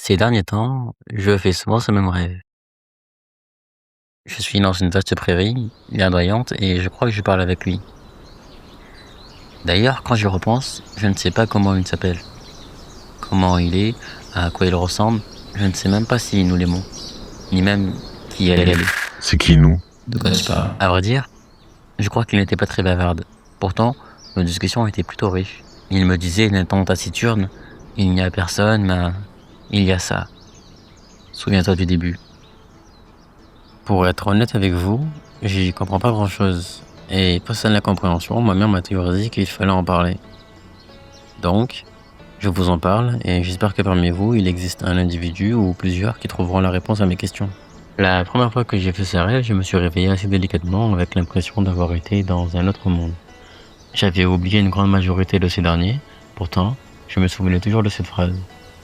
Ces derniers temps, je fais souvent ce même rêve. Je suis dans une vaste prairie, verdoyante, et je crois que je parle avec lui. D'ailleurs, quand j'y repense, je ne sais pas comment il s'appelle, comment il est, à quoi il ressemble. Je ne sais même pas si nous l'aimons, ni même qui elle est. C'est qui nous? De quoi tu parles? À vrai dire, je crois qu'il n'était pas très bavarde. Pourtant, nos discussions étaient plutôt riches. Il me disait d'un ton taciturne, il n'y a personne, mais il y a ça. Souviens-toi du début. Pour être honnête avec vous, j'y comprends pas grand-chose. Et face à la compréhension, ma mère m'a toujours dit qu'il fallait en parler. Donc, je vous en parle et j'espère que parmi vous, il existe un individu ou plusieurs qui trouveront la réponse à mes questions. La première fois que j'ai fait ce rêve, je me suis réveillé assez délicatement avec l'impression d'avoir été dans un autre monde. J'avais oublié une grande majorité de ces derniers, pourtant, je me souvenais toujours de cette phrase.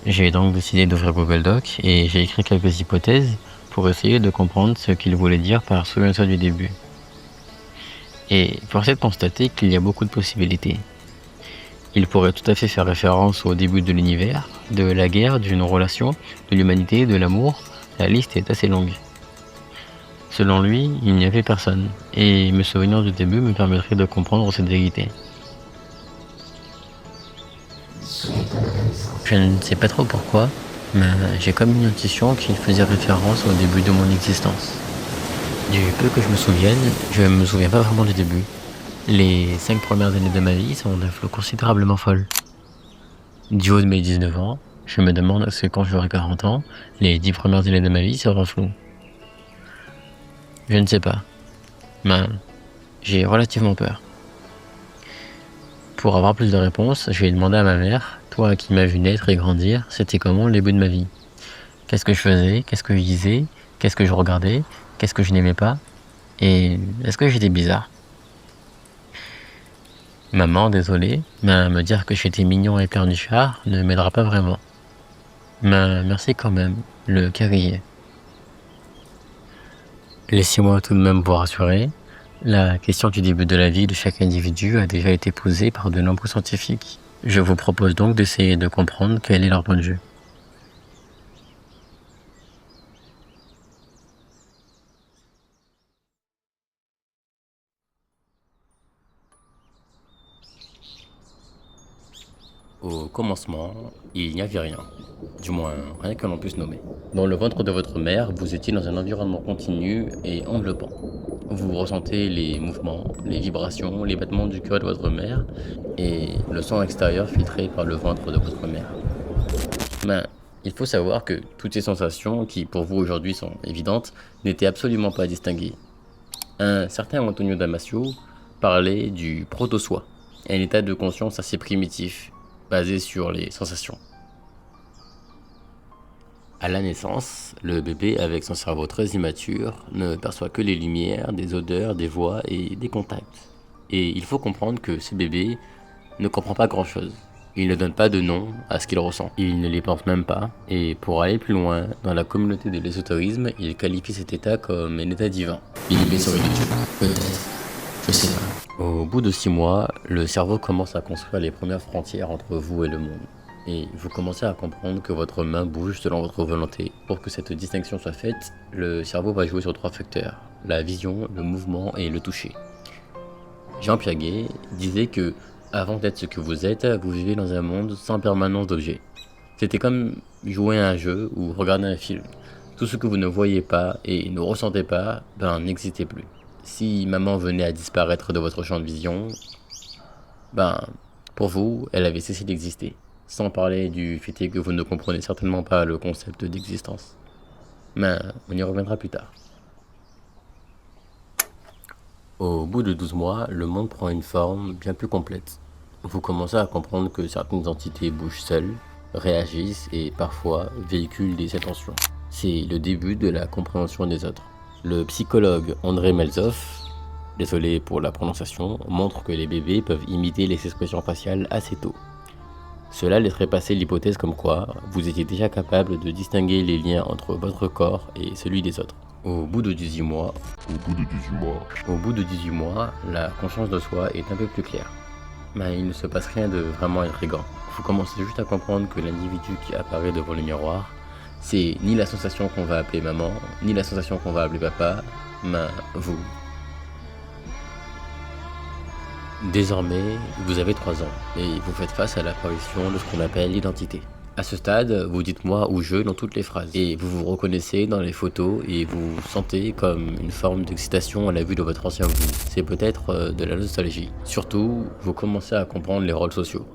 J'ai donc décidé d'ouvrir Google Doc et j'ai écrit quelques hypothèses pour essayer de comprendre ce qu'il voulait dire par souviens-toi du début. Et force est de constater qu'il y a beaucoup de possibilités. Il pourrait tout à fait faire référence au début de l'univers, de la guerre, d'une relation, de l'humanité, de l'amour. La liste est assez longue. Selon lui, il n'y avait personne, et me souvenir du début me permettrait de comprendre cette vérité. Je ne sais pas trop pourquoi, mais j'ai comme une intuition qu'il faisait référence au début de mon existence. Du peu que je me souviens pas vraiment du début. Les 5 premières années de ma vie sont d'un flou considérablement folle. Du haut de mes 19 ans, je me demande si quand j'aurai 40 ans, les 10 premières années de ma vie seront floues. Je ne sais pas, mais j'ai relativement peur. Pour avoir plus de réponses, je vais demander à ma mère, toi qui m'as vu naître et grandir, c'était comment le début de ma vie? Qu'est-ce que je faisais? Qu'est-ce que je disais? Qu'est-ce que je regardais? Qu'est-ce que je n'aimais pas? Et est-ce que j'étais bizarre? Maman, désolé, mais me dire que j'étais mignon et pleurnichard ne m'aidera pas vraiment. Mais merci quand même, le cœur y est. Laissez-moi tout de même vous rassurer. La question du début de la vie de chaque individu a déjà été posée par de nombreux scientifiques. Je vous propose donc d'essayer de comprendre quel est leur point de vue. Au commencement, il n'y avait rien. Du moins, rien que l'on puisse nommer. Dans le ventre de votre mère, vous étiez dans un environnement continu et enveloppant. Vous ressentez les mouvements, les vibrations, les battements du cœur de votre mère et le sang extérieur filtré par le ventre de votre mère. Mais il faut savoir que toutes ces sensations, qui pour vous aujourd'hui sont évidentes, n'étaient absolument pas distinguées. Un certain Antonio Damasio parlait du proto-soi, un état de conscience assez primitif, basé sur les sensations. À la naissance, le bébé, avec son cerveau très immature, ne perçoit que les lumières, des odeurs, des voix et des contacts. Et il faut comprendre que ce bébé ne comprend pas grand-chose. Il ne donne pas de nom à ce qu'il ressent. Il ne les pense même pas. Et pour aller plus loin, dans la communauté de l'ésotérisme, il qualifie cet état comme un état divin. Il est sur YouTube. Peut-être. Je sais pas. Au bout de 6 mois, le cerveau commence à construire les premières frontières entre vous et le monde. Et vous commencez à comprendre que votre main bouge selon votre volonté. Pour que cette distinction soit faite, le cerveau va jouer sur 3 facteurs. La vision, le mouvement et le toucher. Jean Piaget disait que, avant d'être ce que vous êtes, vous vivez dans un monde sans permanence d'objets. C'était comme jouer à un jeu ou regarder un film. Tout ce que vous ne voyez pas et ne ressentez pas, n'existait plus. Si maman venait à disparaître de votre champ de vision, pour vous, elle avait cessé d'exister. Sans parler du fait que vous ne comprenez certainement pas le concept d'existence. Mais on y reviendra plus tard. Au bout de 12 mois, le monde prend une forme bien plus complète. Vous commencez à comprendre que certaines entités bougent seules, réagissent et parfois véhiculent des intentions. C'est le début de la compréhension des autres. Le psychologue André Melzoff, désolé pour la prononciation, montre que les bébés peuvent imiter les expressions faciales assez tôt. Cela laisserait passer l'hypothèse comme quoi vous étiez déjà capable de distinguer les liens entre votre corps et celui des autres. Au bout de 18 mois, la conscience de soi est un peu plus claire. Mais il ne se passe rien de vraiment intrigant. Vous commencez juste à comprendre que l'individu qui apparaît devant le miroir, c'est ni la sensation qu'on va appeler maman, ni la sensation qu'on va appeler papa, mais vous. Désormais, vous avez 3 ans et vous faites face à l'apparition de ce qu'on appelle l'identité. À ce stade, vous dites moi ou je dans toutes les phrases et vous vous reconnaissez dans les photos et vous sentez comme une forme d'excitation à la vue de votre ancien vous. C'est peut-être de la nostalgie. Surtout, vous commencez à comprendre les rôles sociaux.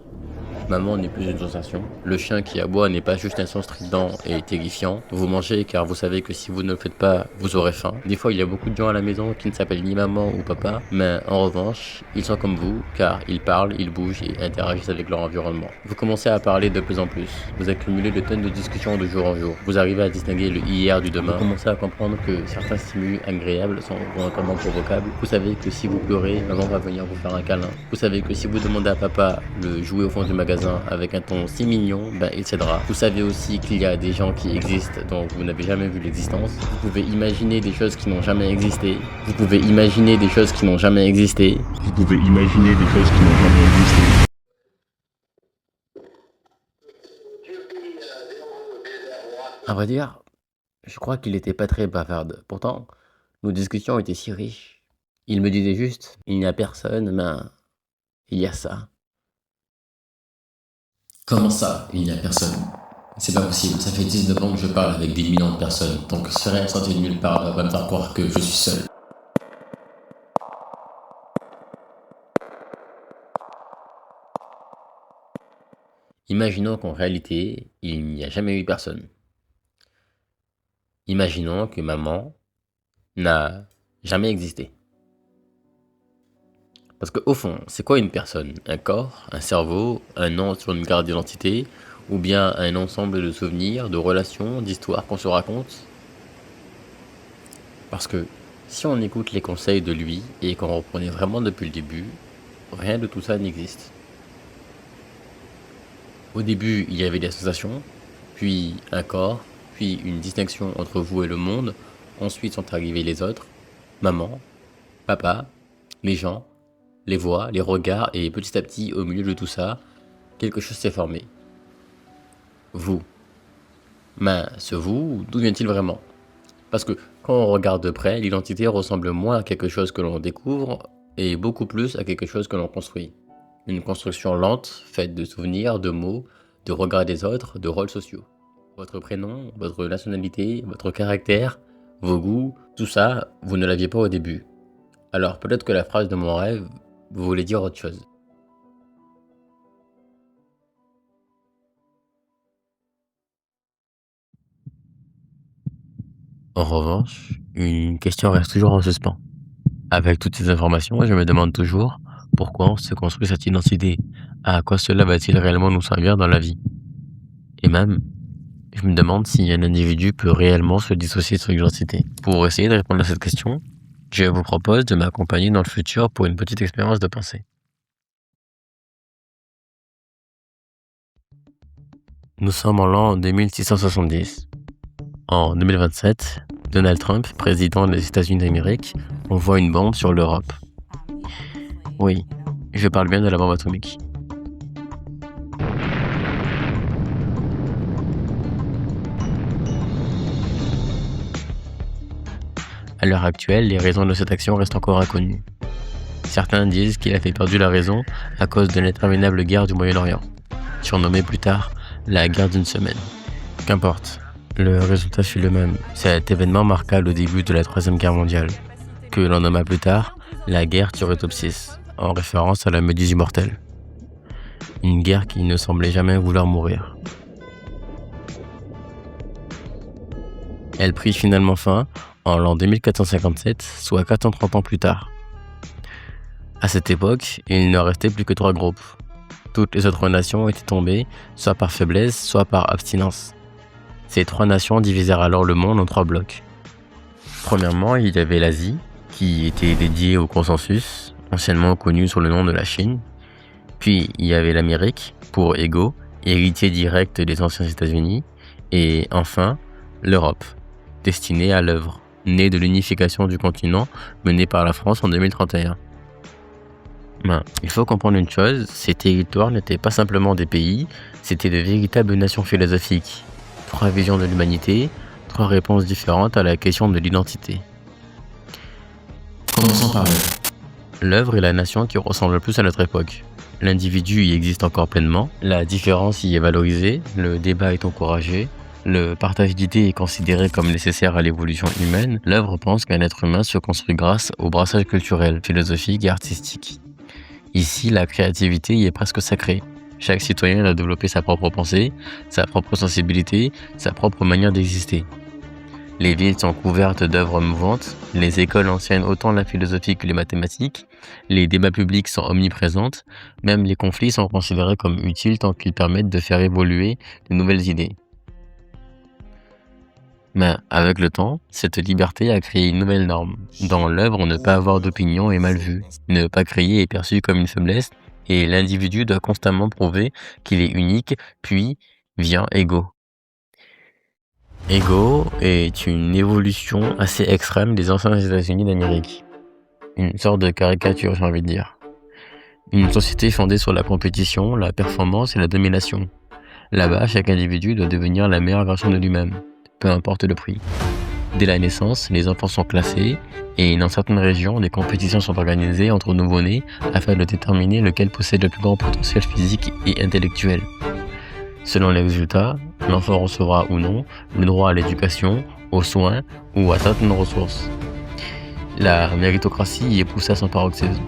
Maman n'est plus une sensation. Le chien qui aboie n'est pas juste un son strident et terrifiant. Vous mangez car vous savez que si vous ne le faites pas, vous aurez faim. Des fois, il y a beaucoup de gens à la maison qui ne s'appellent ni maman ou papa, mais en revanche, ils sont comme vous car ils parlent, ils bougent et interagissent avec leur environnement. Vous commencez à parler de plus en plus. Vous accumulez de tonnes de discussions de jour en jour. Vous arrivez à distinguer le hier du demain. Vous commencez à comprendre que certains stimuli agréables sont volontairement provocables. Vous savez que si vous pleurez, maman va venir vous faire un câlin. Vous savez que si vous demandez à papa le jouet au fond du magasin avec un ton si mignon, il cédera. Vous savez aussi qu'il y a des gens qui existent dont vous n'avez jamais vu l'existence. Vous pouvez imaginer des choses qui n'ont jamais existé. Vous pouvez imaginer des choses qui n'ont jamais existé. Vous pouvez imaginer des choses qui n'ont jamais existé. À vrai dire, je crois qu'il n'était pas très bavarde. Pourtant, nos discussions étaient si riches. Il me disait juste, il n'y a personne, mais il y a ça. Comment ça, il n'y a personne? C'est pas possible, ça fait 19 ans que je parle avec des millions de personnes, donc se rien sorti de nulle part va me faire croire que je suis seul. Imaginons qu'en réalité, il n'y a jamais eu personne. Imaginons que maman n'a jamais existé. Parce qu'au fond, c'est quoi une personne? Un corps, un cerveau, un nom sur une carte d'identité, ou bien un ensemble de souvenirs, de relations, d'histoires qu'on se raconte? Parce que si on écoute les conseils de lui et qu'on reprenait vraiment depuis le début, rien de tout ça n'existe. Au début, il y avait des sensations, puis un corps, puis une distinction entre vous et le monde. Ensuite sont arrivés les autres, maman, papa, les gens, les voix, les regards, et petit à petit, au milieu de tout ça, quelque chose s'est formé. Vous. Mais ce vous, d'où vient-il vraiment? Parce que quand on regarde de près, l'identité ressemble moins à quelque chose que l'on découvre et beaucoup plus à quelque chose que l'on construit. Une construction lente, faite de souvenirs, de mots, de regards des autres, de rôles sociaux. Votre prénom, votre nationalité, votre caractère, vos goûts, tout ça, vous ne l'aviez pas au début. Alors peut-être que la phrase de mon rêve voulait dire autre chose. En revanche, une question reste toujours en suspens. Avec toutes ces informations, je me demande toujours pourquoi on se construit cette identité. À quoi cela va-t-il réellement nous servir dans la vie? Et même, je me demande si un individu peut réellement se dissocier de son identité. Pour essayer de répondre à cette question, je vous propose de m'accompagner dans le futur pour une petite expérience de pensée. Nous sommes en l'an 2670. En 2027, Donald Trump, président des États-Unis d'Amérique, envoie une bombe sur l'Europe. Oui, je parle bien de la bombe atomique. À l'heure actuelle, les raisons de cette action restent encore inconnues. Certains disent qu'il a fait perdre la raison à cause de l'interminable guerre du Moyen-Orient, surnommée plus tard la guerre d'une semaine. Qu'importe, le résultat fut le même. Cet événement marqua le début de la Troisième Guerre mondiale, que l'on nomma plus tard la guerre Turretopsis, en référence à la méduse immortelle. Une guerre qui ne semblait jamais vouloir mourir. Elle prit finalement fin en l'an 2457, soit 430 ans plus tard. À cette époque, il ne restait plus que 3 groupes. Toutes les autres nations étaient tombées, soit par faiblesse, soit par abstinence. Ces 3 nations divisèrent alors le monde en 3 blocs. Premièrement, il y avait l'Asie, qui était dédiée au consensus, anciennement connu sous le nom de la Chine. Puis il y avait l'Amérique, pour égaux, héritier direct des anciens États-Unis. Et enfin, l'Europe, destinée à l'œuvre, née de l'unification du continent menée par la France en 2031. Il faut comprendre une chose, ces territoires n'étaient pas simplement des pays, c'était de véritables nations philosophiques. 3 visions de l'humanité, 3 réponses différentes à la question de l'identité. Commençons par l'œuvre. L'œuvre est la nation qui ressemble le plus à notre époque. L'individu y existe encore pleinement, la différence y est valorisée, le débat est encouragé, le partage d'idées est considéré comme nécessaire à l'évolution humaine. L'œuvre pense qu'un être humain se construit grâce au brassage culturel, philosophique et artistique. Ici, la créativité y est presque sacrée. Chaque citoyen doit développer sa propre pensée, sa propre sensibilité, sa propre manière d'exister. Les villes sont couvertes d'œuvres mouvantes, les écoles enseignent autant la philosophie que les mathématiques, les débats publics sont omniprésents, même les conflits sont considérés comme utiles tant qu'ils permettent de faire évoluer de nouvelles idées. Mais avec le temps, cette liberté a créé une nouvelle norme. Dans l'œuvre, ne pas avoir d'opinion est mal vu, ne pas crier est perçu comme une faiblesse, et l'individu doit constamment prouver qu'il est unique, puis vient ego. Ego est une évolution assez extrême des anciens États-Unis d'Amérique. Une sorte de caricature, j'ai envie de dire. Une société fondée sur la compétition, la performance et la domination. Là-bas, chaque individu doit devenir la meilleure version de lui-même, peu importe le prix. Dès la naissance, les enfants sont classés et dans certaines régions, des compétitions sont organisées entre nouveau-nés afin de déterminer lequel possède le plus grand potentiel physique et intellectuel. Selon les résultats, l'enfant recevra ou non le droit à l'éducation, aux soins ou à certaines ressources. La méritocratie y est poussée à son paroxysme.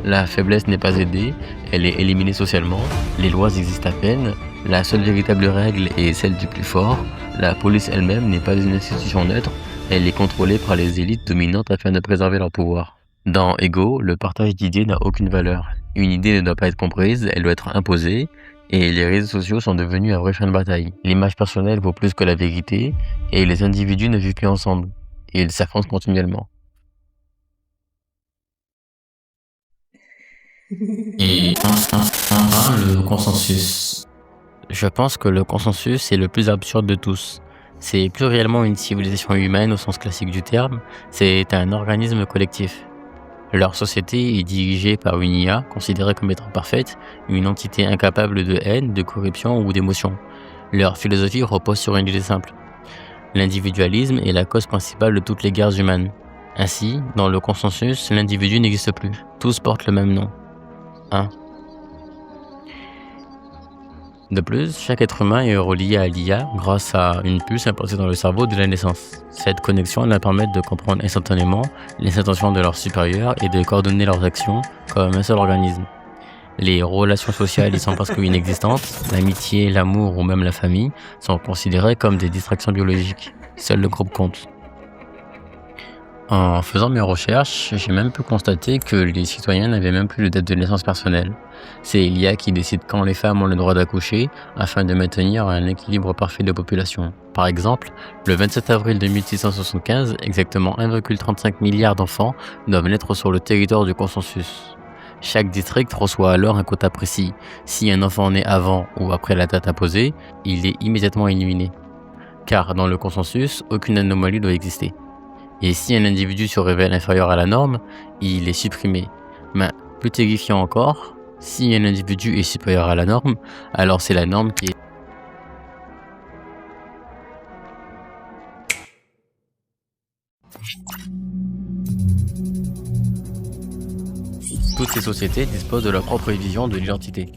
La faiblesse n'est pas aidée, elle est éliminée socialement, les lois existent à peine, la seule véritable règle est celle du plus fort, la police elle-même n'est pas une institution neutre, elle est contrôlée par les élites dominantes afin de préserver leur pouvoir. Dans Ego, le partage d'idées n'a aucune valeur. Une idée ne doit pas être comprise, elle doit être imposée, et les réseaux sociaux sont devenus un vrai champ de bataille. L'image personnelle vaut plus que la vérité, et les individus ne vivent plus ensemble. Ils s'affrontent continuellement. Et enfin, le consensus. Je pense que le consensus est le plus absurde de tous. C'est plus réellement une civilisation humaine au sens classique du terme, c'est un organisme collectif. Leur société est dirigée par une IA considérée comme étant parfaite, une entité incapable de haine, de corruption ou d'émotion. Leur philosophie repose sur une idée simple. L'individualisme est la cause principale de toutes les guerres humaines. Ainsi, dans le consensus, l'individu n'existe plus. Tous portent le même nom. 1. De plus, chaque être humain est relié à l'IA grâce à une puce implantée dans le cerveau dès la naissance. Cette connexion leur permet de comprendre instantanément les intentions de leurs supérieurs et de coordonner leurs actions comme un seul organisme. Les relations sociales y sont presque inexistantes, l'amitié, l'amour ou même la famille sont considérées comme des distractions biologiques. Seul le groupe compte. En faisant mes recherches, j'ai même pu constater que les citoyens n'avaient même plus de date de naissance personnelle. C'est l'IA qui décide quand les femmes ont le droit d'accoucher afin de maintenir un équilibre parfait de population. Par exemple, le 27 avril 2675, exactement 1,35 milliard d'enfants doivent naître sur le territoire du consensus. Chaque district reçoit alors un quota précis. Si un enfant naît avant ou après la date imposée, il est immédiatement éliminé. Car dans le consensus, aucune anomalie doit exister. Et si un individu se révèle inférieur à la norme, il est supprimé. Mais plus terrifiant encore, si un individu est supérieur à la norme, alors c'est la norme qui est... Toutes ces sociétés disposent de leur propre vision de l'identité.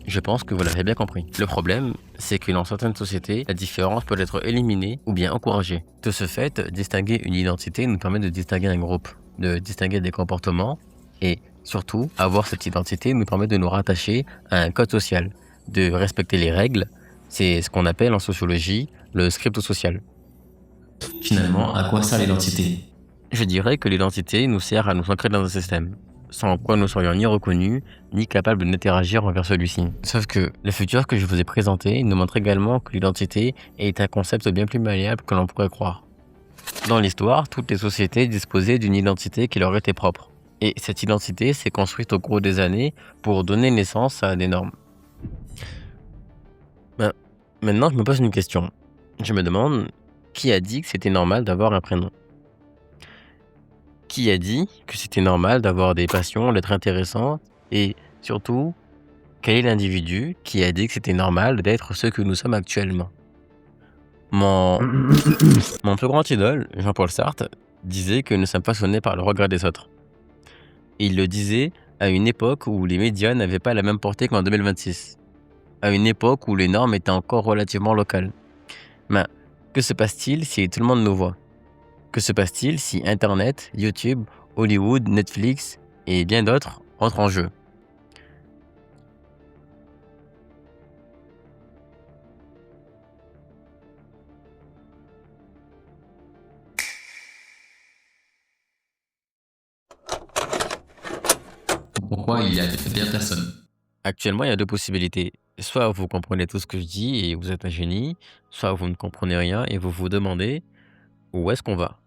Je pense que vous l'avez bien compris. Le problème, c'est que dans certaines sociétés, la différence peut être éliminée ou bien encouragée. De ce fait, distinguer une identité nous permet de distinguer un groupe, de distinguer des comportements et surtout, avoir cette identité nous permet de nous rattacher à un code social, de respecter les règles. C'est ce qu'on appelle en sociologie le script social. Finalement, à quoi sert l'identité ? Je dirais que l'identité nous sert à nous ancrer dans un système, sans quoi nous serions ni reconnus, ni capables d'interagir envers celui-ci. Sauf que le futur que je vous ai présenté nous montre également que l'identité est un concept bien plus malléable que l'on pourrait croire. Dans l'histoire, toutes les sociétés disposaient d'une identité qui leur était propre. Et cette identité s'est construite au cours des années pour donner naissance à des normes. Maintenant, je me pose une question. Je me demande, qui a dit que c'était normal d'avoir un prénom ? Qui a dit que c'était normal d'avoir des passions, d'être intéressant? Et surtout, quel est l'individu qui a dit que c'était normal d'être ce que nous sommes actuellement? Mon, mon plus grand idole, Jean-Paul Sartre, disait que nous sommes passionnés par le regret des autres. Et il le disait à une époque où les médias n'avaient pas la même portée qu'en 2026. À une époque où les normes étaient encore relativement locales. Mais que se passe-t-il si tout le monde nous voit? Que se passe-t-il si Internet, YouTube, Hollywood, Netflix et bien d'autres entrent en jeu? Pourquoi il y a des personnes? Actuellement, il y a deux possibilités. Soit vous comprenez tout ce que je dis et vous êtes un génie, soit vous ne comprenez rien et vous vous demandez où est-ce qu'on va?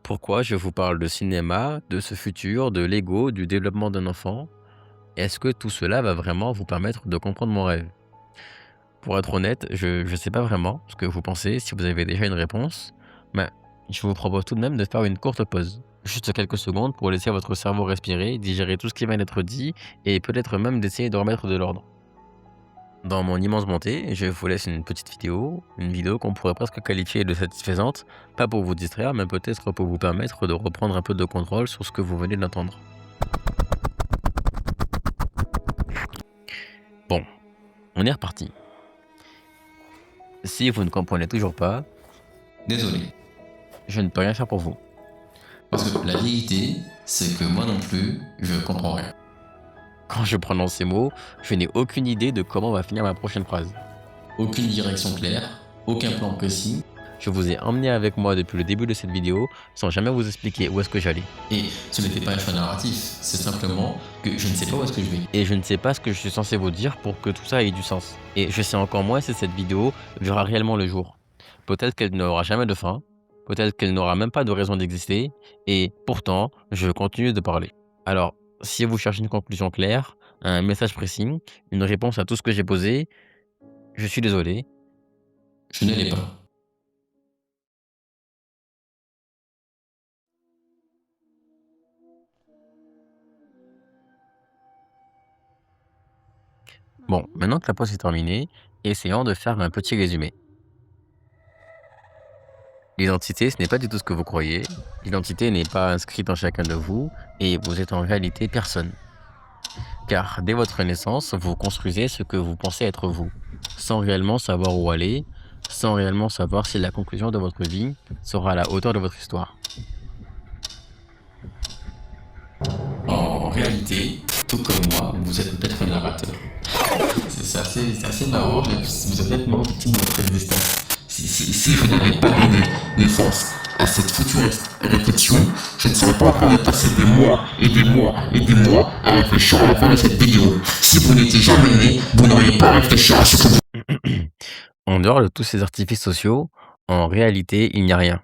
Pourquoi je vous parle de cinéma, de ce futur, de l'ego, du développement d'un enfant? Est-ce que tout cela va vraiment vous permettre de comprendre mon rêve? Pour être honnête, je ne sais pas vraiment ce que vous pensez, si vous avez déjà une réponse, mais je vous propose tout de même de faire une courte pause. Juste quelques secondes pour laisser votre cerveau respirer, digérer tout ce qui vient d'être dit et peut-être même d'essayer de remettre de l'ordre. Dans mon immense bonté, je vous laisse une vidéo qu'on pourrait presque qualifier de satisfaisante, pas pour vous distraire, mais peut-être pour vous permettre de reprendre un peu de contrôle sur ce que vous venez d'entendre. Bon, on est reparti. Si vous ne comprenez toujours pas, Désolé, je ne peux rien faire pour vous. parce que la vérité, c'est que moi non plus, je comprends rien. Quand je prononce ces mots, je n'ai aucune idée de comment va finir ma prochaine phrase. Aucune direction claire, aucun plan précis, Je vous ai emmené avec moi depuis le début de cette vidéo sans jamais vous expliquer où est-ce que j'allais. et ce n'était pas un choix narratif, c'est simplement que je ne sais pas où est-ce que je vais. Et je ne sais pas ce que je suis censé vous dire pour que tout ça ait du sens. Et je sais encore moins si cette vidéo verra réellement le jour. Peut-être qu'elle n'aura jamais de fin, peut-être qu'elle n'aura même pas de raison d'exister, et pourtant, je continue de parler. Alors, si vous cherchez une conclusion claire, un message précis, une réponse à tout ce que j'ai posé, je suis désolé. Je ne l'ai pas. Bon, maintenant que la pause est terminée, essayons de faire un petit résumé. L'identité, ce n'est pas du tout ce que vous croyez. L'identité n'est pas inscrite en chacun de vous et vous êtes en réalité personne. Car dès votre naissance, vous construisez ce que vous pensez être vous, sans réellement savoir où aller, sans réellement savoir si la conclusion de votre vie sera à la hauteur de votre histoire. En réalité, tout comme moi, vous êtes peut-être un narrateur. C'est assez marrant, mais vous êtes peut-être victime de votre existence. Si vous n'avez pas donné naissance à cette future réflexion, je ne serais pas en train de passer des mois et des mois et des mois à réfléchir à la fin de cette vidéo. Si vous n'étiez jamais né, vous n'auriez pas à réfléchir à ce que vous... En dehors de tous ces artifices sociaux, en réalité, il n'y a rien.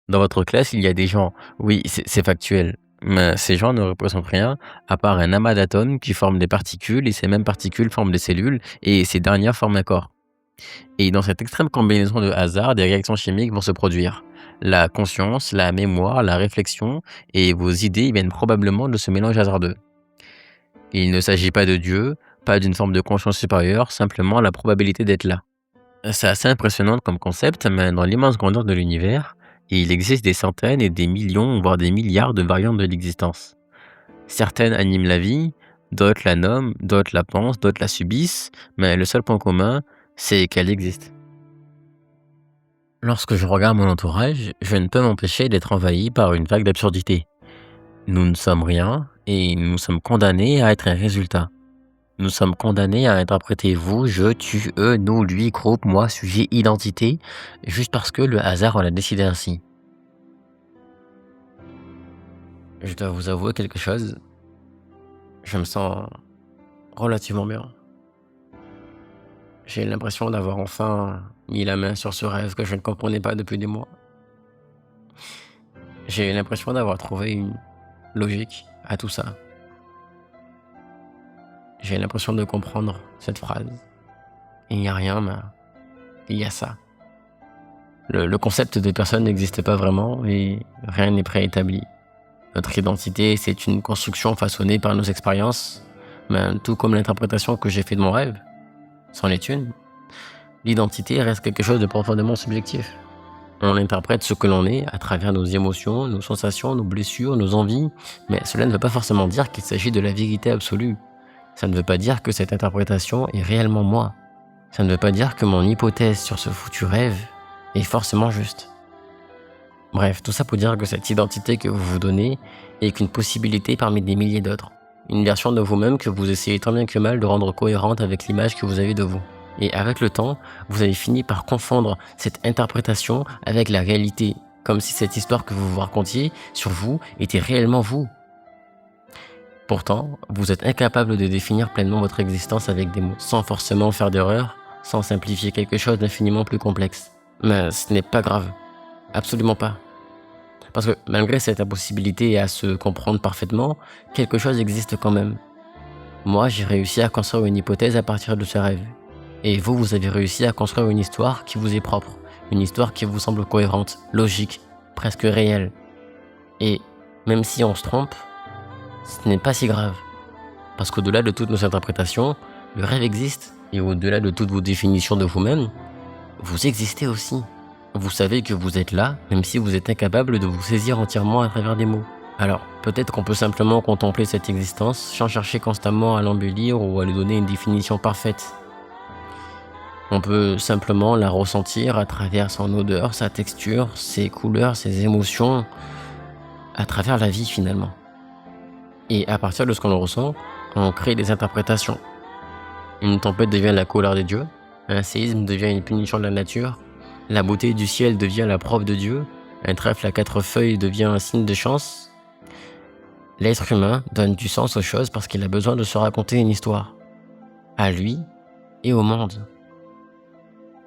Dans votre classe, il y a des gens, oui, c'est factuel, mais ces gens ne représentent rien à part un amas d'atomes qui forment des particules et ces mêmes particules forment des cellules et ces dernières forment un corps. Et dans cette extrême combinaison de hasard, des réactions chimiques vont se produire. La conscience, la mémoire, la réflexion et vos idées viennent probablement de ce mélange hasardeux. Il ne s'agit pas de Dieu, pas d'une forme de conscience supérieure, simplement la probabilité d'être là. C'est assez impressionnant comme concept, mais dans l'immense grandeur de l'univers, il existe des centaines et des millions, voire des milliards de variantes de l'existence. Certaines animent la vie, d'autres la nomment, d'autres la pensent, d'autres la subissent, mais le seul point commun, c'est qu'elle existe. Lorsque je regarde mon entourage, je ne peux m'empêcher d'être envahi par une vague d'absurdité. Nous ne sommes rien et nous sommes condamnés à être un résultat. Nous sommes condamnés à interpréter vous, je, tu, eux, nous, lui, groupe, moi, sujet, identité, juste parce que le hasard en a décidé ainsi. Je dois vous avouer quelque chose. Je me sens relativement bien. J'ai l'impression d'avoir enfin mis la main sur ce rêve que je ne comprenais pas depuis des mois. J'ai l'impression d'avoir trouvé une logique à tout ça. J'ai l'impression de comprendre cette phrase. Il n'y a rien, mais il y a ça. Le concept de personne n'existe pas vraiment et rien n'est préétabli. Notre identité, c'est une construction façonnée par nos expériences, mais tout comme l'interprétation que j'ai fait de mon rêve, c'en est une. L'identité reste quelque chose de profondément subjectif. On interprète ce que l'on est à travers nos émotions, nos sensations, nos blessures, nos envies, mais cela ne veut pas forcément dire qu'il s'agit de la vérité absolue. Ça ne veut pas dire que cette interprétation est réellement moi. Ça ne veut pas dire que mon hypothèse sur ce foutu rêve est forcément juste. Bref, tout ça pour dire que cette identité que vous vous donnez est qu'une possibilité parmi des milliers d'autres. Une version de vous-même que vous essayez tant bien que mal de rendre cohérente avec l'image que vous avez de vous. Et avec le temps, vous avez fini par confondre cette interprétation avec la réalité, comme si cette histoire que vous vous racontiez sur vous était réellement vous. Pourtant, vous êtes incapable de définir pleinement votre existence avec des mots, sans forcément faire d'erreur, sans simplifier quelque chose d'infiniment plus complexe. Mais ce n'est pas grave. Absolument pas. Parce que malgré cette impossibilité à se comprendre parfaitement, quelque chose existe quand même. Moi, j'ai réussi à construire une hypothèse à partir de ce rêve. Et vous, vous avez réussi à construire une histoire qui vous est propre. Une histoire qui vous semble cohérente, logique, presque réelle. Et même si on se trompe, ce n'est pas si grave. Parce qu'au-delà de toutes nos interprétations, le rêve existe. Et au-delà de toutes vos définitions de vous-même, vous existez aussi. Vous savez que vous êtes là, même si vous êtes incapable de vous saisir entièrement à travers des mots. Alors, peut-être qu'on peut simplement contempler cette existence sans chercher constamment à l'embellir ou à lui donner une définition parfaite. On peut simplement la ressentir à travers son odeur, sa texture, ses couleurs, ses émotions, à travers la vie finalement. Et à partir de ce qu'on ressent, on crée des interprétations. Une tempête devient la colère des dieux, un séisme devient une punition de la nature, la beauté du ciel devient la preuve de Dieu, un trèfle à 4 feuilles devient un signe de chance. L'être humain donne du sens aux choses parce qu'il a besoin de se raconter une histoire, à lui et au monde.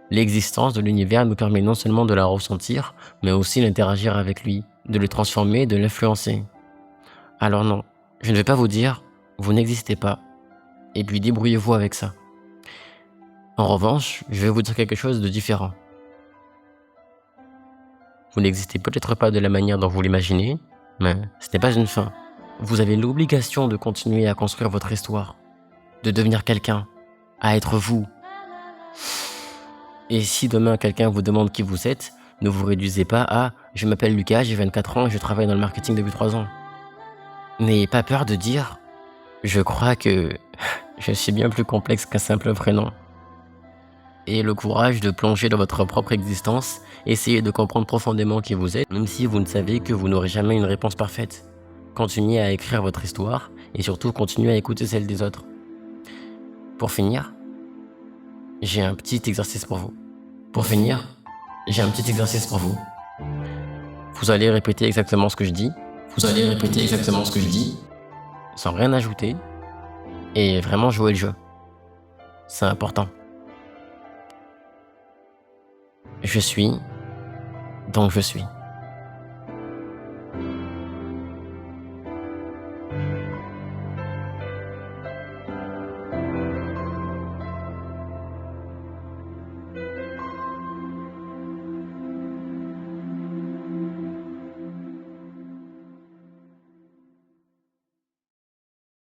L'existence de l'univers nous permet non seulement de la ressentir, mais aussi d'interagir avec lui, de le transformer, de l'influencer. Alors non, je ne vais pas vous dire « vous n'existez pas » et puis débrouillez-vous avec ça. En revanche, je vais vous dire quelque chose de différent. Vous n'existez peut-être pas de la manière dont vous l'imaginez, mais ce n'est pas une fin. Vous avez l'obligation de continuer à construire votre histoire, de devenir quelqu'un, à être vous. Et si demain quelqu'un vous demande qui vous êtes, ne vous réduisez pas à « je m'appelle Lucas, j'ai 24 ans et je travaille dans le marketing depuis 3 ans ». N'ayez pas peur de dire « je crois que je suis bien plus complexe qu'un simple prénom ». Ayez le courage de plonger dans votre propre existence, essayez de comprendre profondément qui vous êtes, même si vous ne savez que vous n'aurez jamais une réponse parfaite. Continuez à écrire votre histoire et surtout continuez à écouter celle des autres. Pour finir, j'ai un petit exercice pour vous. Vous allez répéter exactement ce que je dis. Sans rien ajouter. Et vraiment jouer le jeu. C'est important. Je suis, donc je suis.